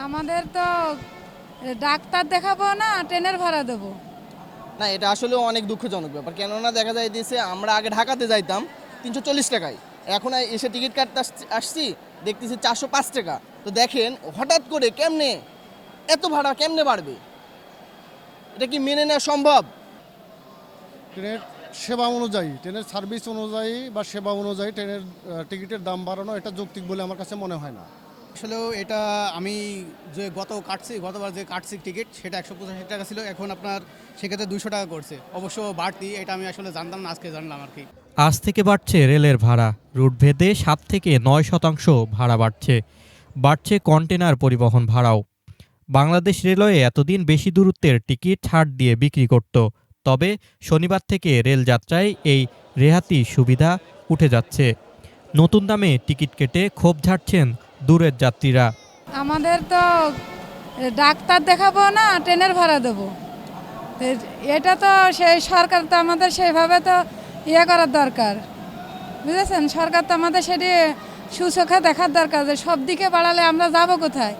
আমাদের তো ডাক্তার দেখাবো না ট্রেনের ভাড়া দেবো। না, এটা আসলে অনেক দুঃখজনক ব্যাপার। কেননা দেখা যায় দিয়েছে আমরা আগে ঢাকাতে যাইতাম 340 টাকায়, এখন এসে টিকিট কাটতে আসছি দেখতেছি 405 টাকা। তো দেখেন হঠাৎ করে কেমনে এত ভাড়া কেমনে বাড়বে, এটা কি মেনে নেওয়া সম্ভব? ট্রেনের সেবা অনুযায়ী, ট্রেনের সার্ভিস অনুযায়ী বা সেবা অনুযায়ী ট্রেনের টিকিটের দাম বাড়ানো এটা যৌক্তিক বলে আমার কাছে মনে হয় না। আসলেও এটা আমি যে গতবার যে কাটছি টিকিট সেটা 185 টাকা ছিল, এখন আপনার সেক্ষেত্রে 200 টাকা করছে। অবশ্য বাড়তি, এটা আমি আসলে জানতাম না, আজকে জানলাম আর কি। আজ থেকে বাড়ছে রেলের ভাড়া, রুটভেদে 7 থেকে 9% ভাড়া বাড়ছে কন্টেনার পরিবহন ভাড়াও। বাংলাদেশ রেলওয়ে এতদিন বেশি দূরত্বের টিকিট ছাড় দিয়ে বিক্রি করত, তবে শনিবার থেকে রেলযাত্রায় এই রেহাতি সুবিধা উঠে যাচ্ছে। নতুন দামে টিকিট কেটে ক্ষোভ ঝাড়ছেন দূরের যাত্রীরা। আমাদের তো ডাক্তার দেখাবো না ট্রেনের ভাড়া দেবো। এটা তো সেই সরকার তো আমাদের সেইভাবে তো করার দরকার, বুঝেছেন? সরকার তো আমাদের সেটি সুচোখে দেখার দরকার যে সব দিকে বাড়ালে আমরা যাব কোথায়?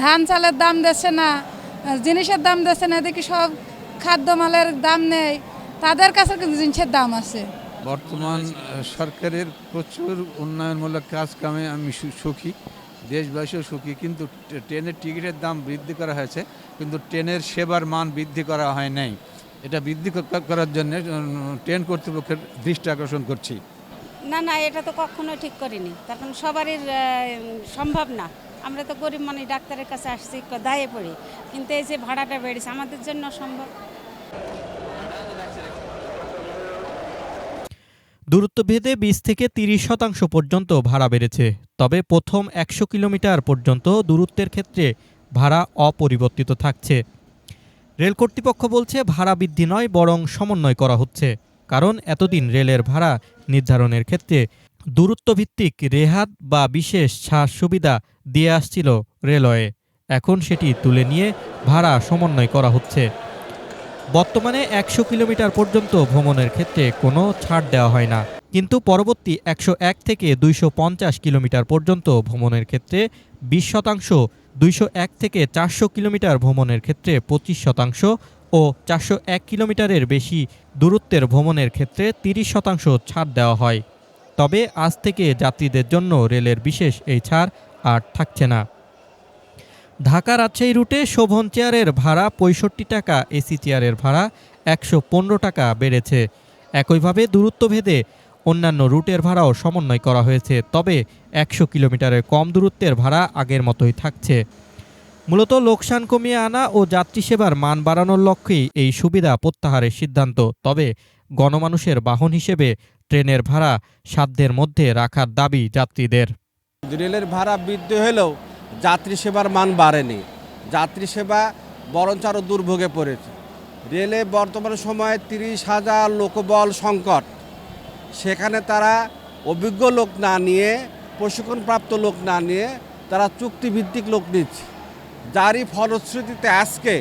ধান চালের দাম দিচ্ছে না, জিনিসের দাম দিচ্ছে না, এদিকে সব খাদ্যমালের দাম নেই, তাদের কাছে কিন্তু জিনিসের দাম আছে। বর্তমান সরকারের প্রচুর উন্নয়নমূলক কাজ কামে আমি সুখী, দেশবাসীও সুখী, কিন্তু ট্রেনের টিকিটের দাম বৃদ্ধি করা হয়েছে, কিন্তু ট্রেনের সেবার মান বৃদ্ধি করা হয় নাই। এটা বৃদ্ধি করার জন্য ট্রেন কর্তৃপক্ষের দৃষ্টি আকর্ষণ করছি। না, এটা তো কখনো ঠিক করিনি, তখন সবারই সম্ভব না। আমরা তো গরিব মানুষ, ডাক্তারের কাছে আসছি দায়ে পড়ি, কিন্তু এই যে ভাড়াটা বেড়েছে আমাদের জন্য সম্ভব। দূরত্বভেদে 20 থেকে 30% পর্যন্ত ভাড়া বেড়েছে, তবে প্রথম 100 কিলোমিটার পর্যন্ত দূরত্বের ক্ষেত্রে ভাড়া অপরিবর্তিত থাকছে। রেল কর্তৃপক্ষ বলছে ভাড়া বৃদ্ধি নয়, বরং সমন্বয় করা হচ্ছে। কারণ এতদিন রেলের ভাড়া নির্ধারণের ক্ষেত্রে দূরত্বভিত্তিক রেহাত বা বিশেষ ছাড় সুবিধা দিয়ে আসছিল রেলওয়ে, এখন সেটি তুলে নিয়ে ভাড়া সমন্বয় করা হচ্ছে। বর্তমানে 100 কিলোমিটার পর্যন্ত ভ্রমণের ক্ষেত্রে কোনো ছাড় দেওয়া হয় না, কিন্তু পরবর্তী 101 থেকে 250 কিলোমিটার পর্যন্ত ভ্রমণের ক্ষেত্রে 20%, 201 থেকে 400 কিলোমিটার ভ্রমণের ক্ষেত্রে 25% ও 401 কিলোমিটারের বেশি দূরত্বের ভ্রমণের ক্ষেত্রে 30% ছাড় দেওয়া হয়। তবে আজ থেকে যাত্রীদের জন্য রেলের বিশেষ এই ছাড় আর থাকছে না। ঢাকা রাজশাহী রুটে শোভন চেয়ারের ভাড়া 65 টাকা, এসি চেয়ারের ভাড়া 115 টাকা বেড়েছে। একইভাবে দূরত্বভেদে অন্যান্য রুটের ভাড়াও সমন্বয় করা হয়েছে, তবে 100 কিলোমিটারের কম দূরত্বের ভাড়া আগের মতোই থাকছে। মূলত লোকসান কমিয়ে আনা ও যাত্রী সেবার মান বাড়ানোর লক্ষ্যেই এই সুবিধা প্রত্যাহারের সিদ্ধান্ত। তবে গণমানুষের বাহন হিসেবে ট্রেনের ভাড়া সাধ্যের মধ্যে রাখার দাবি যাত্রীদের। রেলের ভাড়া বৃদ্ধি হলেও যাত্রী সেবার মান বাড়েনি, যাত্রী সেবা বরঞ্চ আরও দুর্ভোগে পড়েছে। রেলে বর্তমান সময়ে 30,000 লোকবল সংকট, সেখানে তারা অভিজ্ঞ লোক না নিয়ে, প্রশিক্ষণপ্রাপ্ত লোক না নিয়ে তারা চুক্তিভিত্তিক লোক নিচ্ছে, যারই ফলশ্রুতিতে আজকে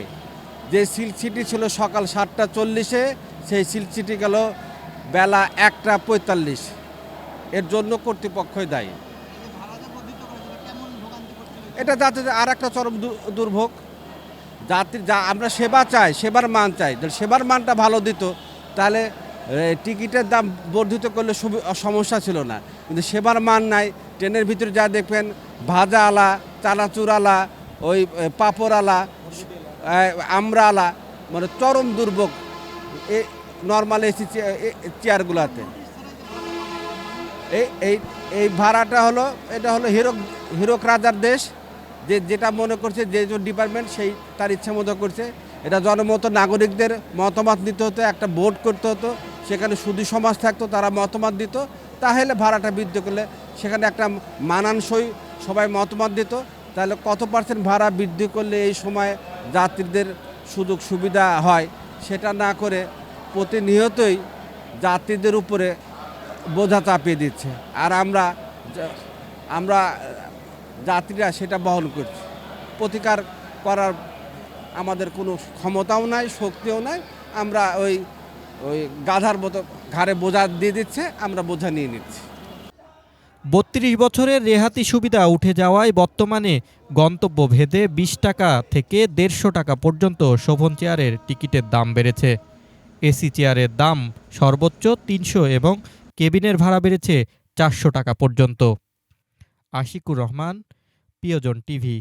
যে সিলসিটি ছিল সকাল 7:40, সেই সিলসিটি গেল বেলা 1:45। এর জন্য কর্তৃপক্ষই দায়ী। এটা যাত্রীদের আর একটা চরম দুর্ভোগ। যা আমরা সেবা চাই, সেবার মান চাই, সেবার মানটা ভালো দিত তাহলে টিকিটের দাম বর্ধিত করলে সমস্যা ছিল না, কিন্তু সেবার মান নাই। ট্রেনের ভিতরে যা দেখবেন ভাজা আলা, চানাচুর আলা, ওই পাঁপড় আলা, আমরা আলা, মানে চরম দুর্ভোগ এই নর্মাল এসি চেয়ারগুলোতে। এই ভাড়াটা হলো, এটা হলো হিরক রাজার দেশ, যেটা মনে করছে যে ডিপার্টমেন্ট সেই তার ইচ্ছা মতো করছে। এটা জনমত নাগরিকদের মতামত নিতে হতো, একটা বোর্ড করতে হতো, সেখানে সুধী সমাজ থাকতো, তারা মতামত দিত, তাহলে ভাড়াটা বৃদ্ধি করলে সেখানে একটা মানানসই সবাই মতামত দিত, তাহলে কত % ভাড়া বৃদ্ধি করলে এই সময় যাত্রীদের সুযোগ সুবিধা হয়, সেটা না করে প্রতিনিয়তই যাত্রীদের উপরে বোঝা চাপিয়ে দিচ্ছে। আর আমরা যাত্রীরা সেটা বহন করছি। প্রতিকার করার আমাদের কোনো ক্ষমতাও নাই, শক্তিও নাই। আমরা ওই গাধার মতো ঘাড়ে বোঝা দিয়ে দিচ্ছে, আমরা বোঝা নিয়ে নিচ্ছি। 32 বছরের রেহাতি সুবিধা উঠে যাওয়ায় বর্তমানে গন্তব্য ভেদে 20 টাকা থেকে 150 টাকা পর্যন্ত শোভন চেয়ারের টিকিটের দাম বেড়েছে। এসি চেয়ারের দাম সর্বোচ্চ 300 এবং কেবিনের ভাড়া বেড়েছে 400 টাকা পর্যন্ত। আশিকুর রহমান, প্রিয়জন টিভি।